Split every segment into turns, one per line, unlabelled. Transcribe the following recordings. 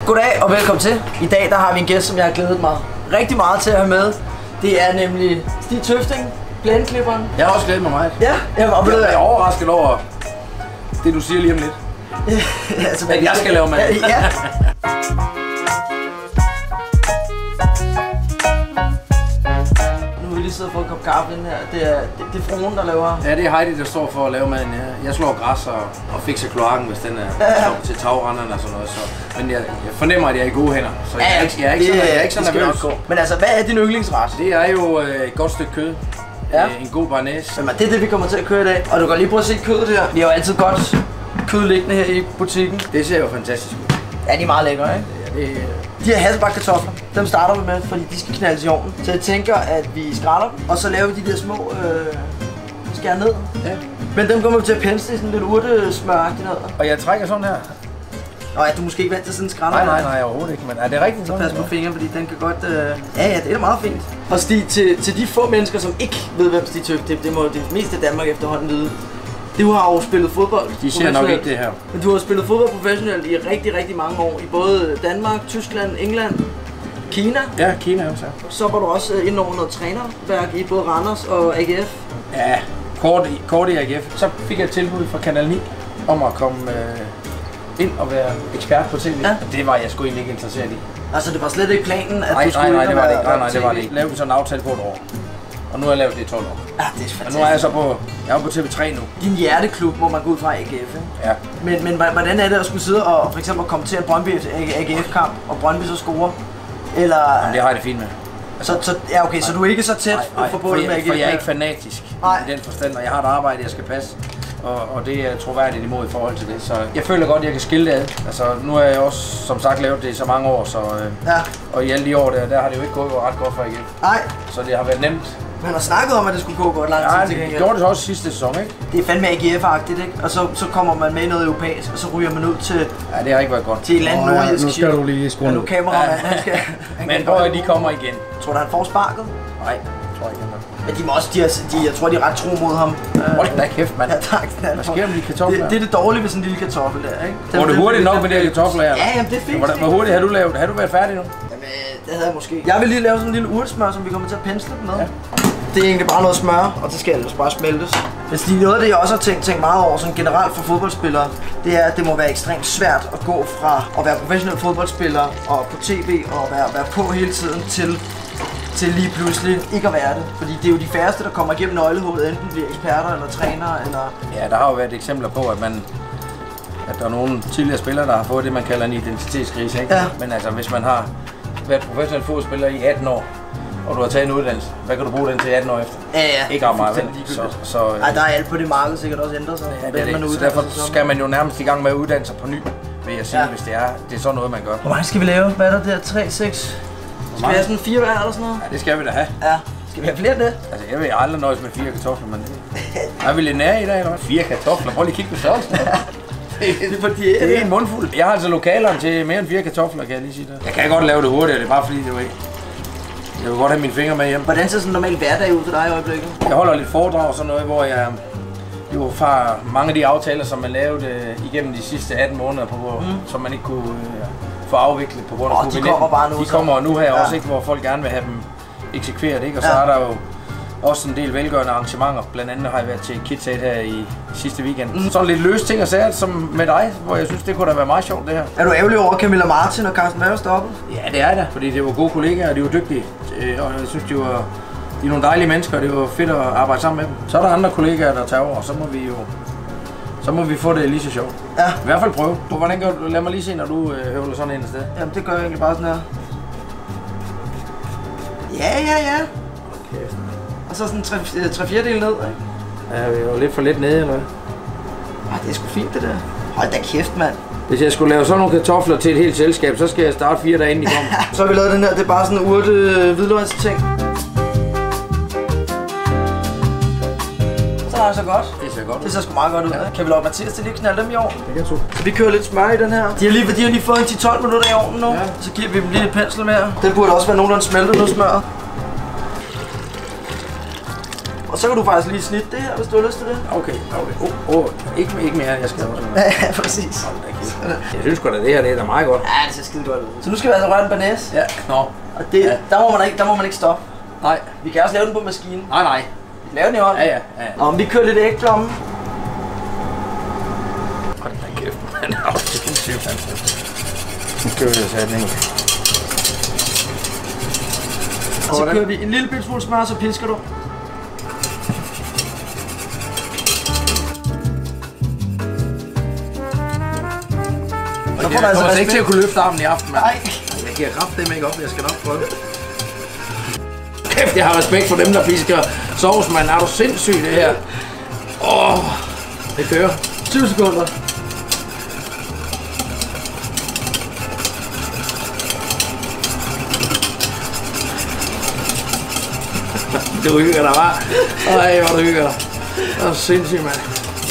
Goddag og velkommen til. I dag der har vi en gæst, som jeg har glædet mig rigtig meget til at have med. Det er nemlig Stig Tøfting, plæneklipperen.
Jeg har også glædet mig meget.
Ja, jeg
er overrasket over det, du siger lige om lidt.
altså,
at jeg skal lave mad.
Ja. Nu vil vi lige sidde og få en kop kaffe ind her. Det er fruen, der laver.
Ja, det er Heidi, der står for at lave maden. Ja. Jeg slår græs og fikser kloakken, hvis den er til tagrenderne og sådan noget. Så. Men jeg fornemmer, at jeg er i gode hænder. Så jeg er ikke så nervøs.
Men altså, hvad er din yndlingsret?
Det er jo et godt stykke kød. Ja. En god bearnaise.
Men det er det, vi kommer til at køre i dag. Og du kan lige prøve at se kødet her. Vi har jo altid godt kød liggende her i butikken.
Det ser jo fantastisk ud.
Ja, de er meget lækre, ikke?
Ja, det...
De her Hasselback-kartofler, dem starter vi med, fordi de skal knaldes i ovnen. Så jeg tænker, at vi skræller dem, og så laver vi de der små skær ned. Ja. Men dem kommer vi til at pensle i sådan lidt urtesmøragtigt noget.
Og jeg trækker sådan her.
Nå ja, du er måske ikke vant til sådan en skræller.
Nej, overhovedet ikke. Men er det rigtigt?
Så pas på fingeren, fordi den kan godt... Ja, det er da meget fint. Og Stig, til de få mennesker, som ikke ved, hvem Stig Tøfting, det må det meste af Danmark efterhånden vide. Du har jo spillet fodbold.
De ser nok ikke det her.
Men du har spillet fodbold professionelt i rigtig mange år. I både Danmark, Tyskland, England, Kina.
Ja, Kina også.
Så var du også inde over noget trænerværk i både Randers og AGF.
Ja, kort i AGF. Så fik jeg et tilbud fra Kanal 9 om at komme ind og være ekspert på tv. Ja. Det var jeg sgu egentlig ikke interesseret i.
Altså det var slet ikke planen, at du skulle
Nej, det var det ikke. Nej, det var det ikke. Lavede vi sådan en aftale på et år. Og nu har jeg lavet det i 12 år.
Ja, det er fantastisk.
Og nu er jeg så på TV3 nu.
Din hjerteklub, må man gå ud fra AGF, ikke?
Ja.
Men hvordan er det at skulle sidde og for eksempel komme til en Brøndby AGF-kamp, og Brøndby så score? Eller...
Jamen, det har jeg det fint med.
Altså, ja, okay, så du er ikke så tæt forbundet med AGF?
For jeg er ikke fanatisk i den forstand, og jeg har et arbejde, jeg skal passe. Og det er troværdigt imod i forhold til det. Så jeg føler godt, at jeg kan skille det ad. Altså, nu har jeg også, som sagt, lavet det i så mange år, så... Ja. Og i alle de år der har det jo ikke gået ret godt for AGF.
Nej.
Så det har været nemt.
Man har snakket om, at det skulle gå godt lang tid.
Ja, det gjorde det så også sidste sæson, ikke? Det
er fandme AGF-agtigt, ikke? Og så kommer man med i noget europæisk, og så ryger man ud til...
Ja, det har ikke været godt.
Til et eller andet nordjysk.
Nu skal du lige skrue ned.
Nu kameramand, han skal...
Men prøv at de kommer igen.
Tror du, han får sparket?
Nej, tror jeg ikke.
Men de må også, jeg tror, de er ret tro mod ham.
Hold da kæft, mand.
Ja, tak.
Hvad sker med de kartofler?
Det er det dårlige ved sådan en lille kartoffel der, ikke?
Går det hurtigt nok med de her kartofler her?
Ja, jamen det er fint.
Hvor hurtigt har du lavet? Har du været færdig nu?
Jamen, det havde jeg måske. Jeg vil lige lave sådan en lille urtesmør, som vi kommer til at pensle med. Ja. Det er egentlig bare noget smør, og det skal ellers bare smeltes. Hvis noget af det, jeg også har tænkt meget over sådan generelt for fodboldspillere, det er, at det må være ekstremt svært at gå fra at være professionel fodboldspiller og på tv og være på hele tiden til lige pludselig ikke at være det. Fordi det er jo de færreste, der kommer igennem nøglehullet, enten bliver eksperter eller trænere eller...
Ja, der har jo været eksempler på, at der er nogle tidligere spillere, der har fået det, man kalder en identitetskrise, ikke? Ja. Men altså, hvis man har været professionel fodboldspiller i 18 år, og du har taget en uddannelse, hvad kan du bruge den til 18 år efter?
Ja.
Ikke ret meget, vel?
Ej, der er alt på det marked sikkert også ændret sig.
Ja, det. Så derfor skal man jo nærmest i gang med at uddanne sig på ny, vil jeg sige, hvis det er sådan noget, man gør.
Hvor mange skal vi lave? Hvad er der? 3, 6? Skal vi have sådan 4 hver eller sådan noget?
Ja, det skal vi da have.
Ja. Skal vi have flere af det?
Altså, jeg vil aldrig nøjes med 4 kartofler, men er vi lidt nære i dag, eller hvad? 4 kartofler? Prøv lige at kigge på størrelsen. Det er en mundfuld. Jeg har altså lokalerne til mere end 4 kartofler, kan jeg lige sige det. Jeg kan godt lave det hurtigt, det er bare fordi, det var ikke. Jeg vil godt have mine fingre med hjem.
Hvordan ser sådan en normal hverdag ud for dig i øjeblikket?
Jeg holder lidt foredrag og sådan noget, hvor jeg jo fra mange af de aftaler, som man lavede igennem de sidste 18 måneder, som man ikke kunne få afviklet på grund af covid-19.
De kommer bare nu.
De kommer nu her også, ikke, hvor folk gerne vil have dem eksekveret, ikke? Og så er der jo også en del velgørende arrangementer. Blandt andet har jeg været til KidsAid her i sidste weekend. Sådan lidt løse ting og sager som med dig, hvor jeg synes, det kunne da være meget sjovt det her. Er
du ærgerlig over Camilla Martin og Carsten Werner stoppet?
Ja, det er det, fordi det var gode kollegaer, og de var dygtige. Og jeg synes, de er nogle dejlige mennesker, og det var fedt at arbejde sammen med dem. Så er der andre kollegaer, der tager over, og så må vi få det lige så sjovt. Ja. I hvert fald prøve. Hvordan gør du? Lad mig lige se, når du høvler sådan en sted.
Jamen, det gør jeg egentlig bare sådan her. Ja. Okay. Og så sådan 3/4 ned, ikke?
Ja, vi var lidt for lidt nede, eller hvad?
Det er sgu fint, det der. Hold da kæft, mand.
Hvis jeg skulle lave sådan nogle kartofler til et helt selskab, så skal jeg starte 4 dage inden de kommer.
Så har vi lavet den her, det er bare sådan en hvidløgs ting. Så er det så godt.
Det ser godt ud.
Det ser sgu meget godt ud. Ja. Kan vi lade Mathias til lige at knalde dem i ovnen?
Det kan jeg tro.
Så vi kører lidt smør i den her. De har lige fået en 10-12 minutter i ovnen nu. Ja. Så giver vi dem lige et pensel mere. Den burde også være nogenlunde smeltet nu, smør. Og så kan du faktisk lige snitte det her, hvis du har lyst til det.
Okay. Ikke mere, jeg skal også.
Ja, præcis.
Jeg synes godt, at det her det er da meget godt.
Ja, det ser skide godt ud. Så nu skal vi altså røre en banæs.
Ja,
Og det, der må man ikke stoppe.
Nej.
Vi kan også lave den på maskinen.
Nej.
Vi laver den i hånden.
Ja.
Nå, men vi kører lidt ægplomme.
Hold da kæft, man. Det er sindssygt, altså. Nu kører vi altså den.
Og så kører vi en lille bit smule smør, så pisker du.
Jeg kommer ikke til at kunne løfte armen i aften, mand.
Nej.
Jeg giver kraftedeme ikke op, jeg skal nok prøve. Kæft, jeg har respekt for dem, der pisker sovs, mand. Er du sindssyg, det her? Det kører.
20 sekunder.
Du hygger dig, hva'? Ej, hvor du hygger dig. Det er sindssygt, mand.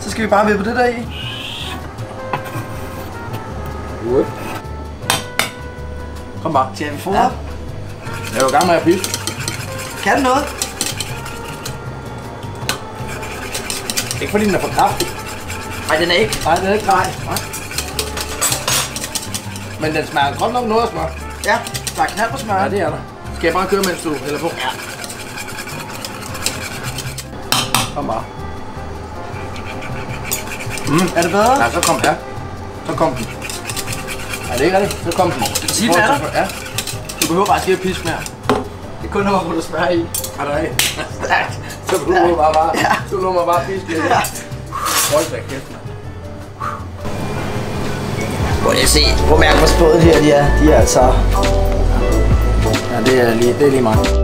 Så skal vi bare vippe det der i.
Kom bare.
Til vi får. Ja.
Jeg er jo i gang med at piske.
Kan den noget?
Ikke fordi den er for kraftig.
Nej, den er ikke.
Nej, den er ikke. Nej. Men den smager godt nok noget af smør.
Ja, der er knald på smør.
Ja, det er der. Skal jeg bare køre, mens du hælder på?
Ja.
Kom bare.
Er det bedre?
Ja, så kom her. Så kom den. Er det ikke rigtigt? Så kom den.
Sig den er der.
Ja.
Du behøver bare ikke at piske mere. Det er kun når man putter smør i.
Er det rigtigt? Stærkt. Så du må bare, du må mig bare piske lidt. Hold da kæft, mand.
Prøv lige at se. Prøv at mærke, hvor spådet her de er. De er altså...
Ja, det er lige meget.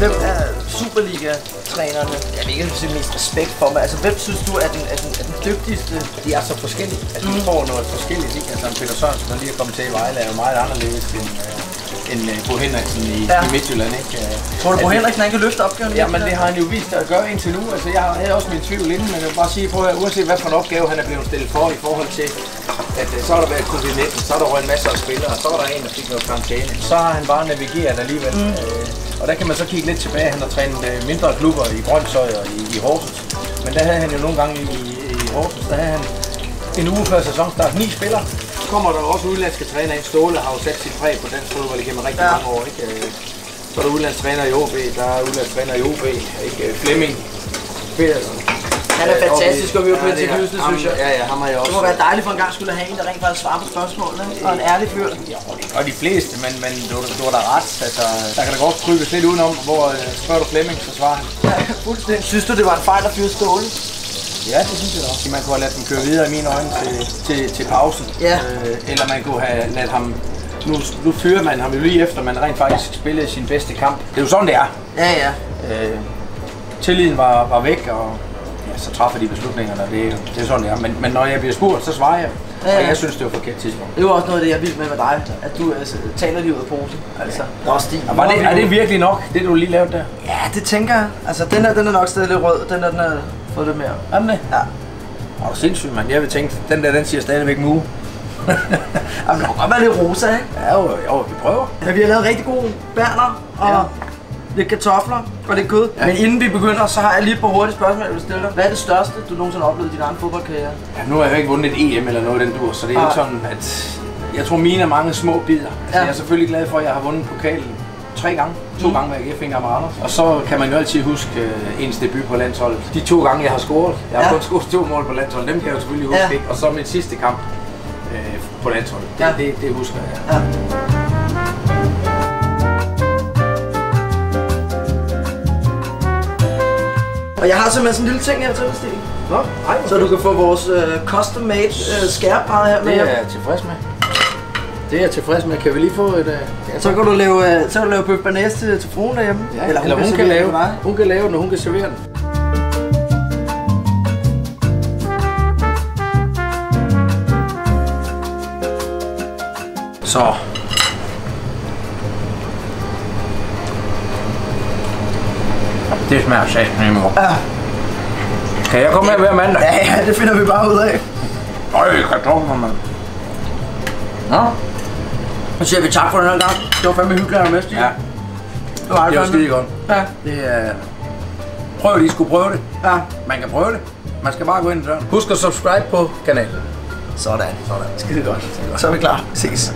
Hvem er Superliga-trænerne? Jeg ved ikke, om det er mest respekt for mig. Altså, hvem synes du er den dygtigste?
De er så forskellige. Altså, de får noget forskelligt, ikke? Altså, Peter Sørensen, der lige er kommet til i Vejle, er jo meget anderledes end Bo Henriksen i Midtjylland, ikke?
Tror du, Bo Henriksen han kan løfte opgaven?
Ja, men det har han jo vist at gøre indtil nu. Altså, jeg havde også min tvivl inden, men jeg vil bare sige på, at uanset hvad for en opgave han er blevet stillet for i forhold til, at så har der været covid-19, så har der røget en masse af spillere, og så var der en, der fik noget karantæne. Så har han bare navigeret alligevel. Og der kan man så kigge lidt tilbage. Han har trænet mindre klubber i Brøndshøj og i Horsens. Men der havde han jo nogle gange i Horsens, der havde han en uge før sæsonstart 9 spillere. Så kommer der også udlandske træner ind. Ståle har jo sat sit præg på dansk fodbold igennem rigtig mange år, ikke? Så er der udlandstræner i OB, der er udlandstræner i OB, ikke? Flemming Pedersen.
Han er fantastisk at høre på interviewet, det synes jeg.
Ja, ham har jeg også.
Det må være dejligt for en gang skulle have en, der rent faktisk svarer på spørgsmålene. Og en ærlig fyr.
Og de fleste, men du har da ret. Altså, der kan da godt krybbes lidt udenom, hvor spørger du Flemming, så svarer han.
Ja, fuldstændig. Synes du, det var en fejl at fyre Ståle?
Ja, det synes jeg da også. Man kunne have ladet dem køre videre i mine øjne til pausen.
Ja.
Eller man kunne have ladet ham... Nu fyrer man ham jo lige efter, man rent faktisk spillede sin bedste kamp. Det er jo sådan, det er.
Ja.
Tilliden var væk, og så træffer de beslutningerne, og det er sådan, det er. Men når jeg bliver spurgt, så svarer jeg. Og jeg synes, det var forkert tidspunkt.
Det var også noget af det, jeg vil med dig, at du taler lige ud af posen. Altså, der er stil.
Er det virkelig nok, det du lige lavede der?
Ja, det tænker jeg. Altså, den er nok stadig lidt rød, den har fået lidt mere.
Er den det?
Ja.
Åh, sindssygt, mand. Jeg vil tænke, den siger stadigvæk mu.
Jamen, det må godt være lidt rosa, ikke?
Ja, jo, vi prøver.
Ja, vi har lavet rigtig gode berner og lidt kartofler og lidt kød. Ja. Men inden vi begynder, så har jeg lige et par hurtige spørgsmål, jeg vil stille dig. Hvad er det største, du nogensinde har oplevet i din egen fodboldkarriere?
Ja, nu har jeg jo ikke vundet et EM eller noget den dur, så det er ikke sådan, at... Jeg tror, mine er mange små bidder. Altså, jeg er selvfølgelig glad for, at jeg har vundet pokalen 3 gange. 2 gange med AGF, en gang med Randers. Og så kan man jo altid huske ens debut på landsholdet. De 2 gange, jeg har scoret. Jeg har kun scoret 2 mål på landsholdet. Dem kan jeg jo selvfølgelig huske, ikke? Og så min sidste kamp på landsholdet. Det husker jeg. Ja. Og jeg har simpelthen sådan en lille ting her til dig, Stig. Nå,
så du kan få vores custom-made skærpare her med.
Det er jeg tilfreds med. Det er jeg tilfreds med. Kan vi lige få et...
så kan du lave bøf banæs til fruen derhjemme.
Ja, eller hun kan lave den. Hun kan lave den, og hun kan servere den. Så. Det smager sat med mor.
Ja.
Kan jeg komme med hver mandag?
Ja, det finder vi bare ud af.
Øj, kartofler, mand. Nå,
Så siger vi tak for den her gang. Det var fandme hyggeligt at være med, Stig.
Ja. Det var skide godt.
Ja.
Det er... Prøv lige, skulle prøve det.
Ja.
Man kan prøve det. Man skal bare gå ind i døren. Husk at subscribe på kanalen.
Sådan. Skide godt. Så er vi klar. Ses.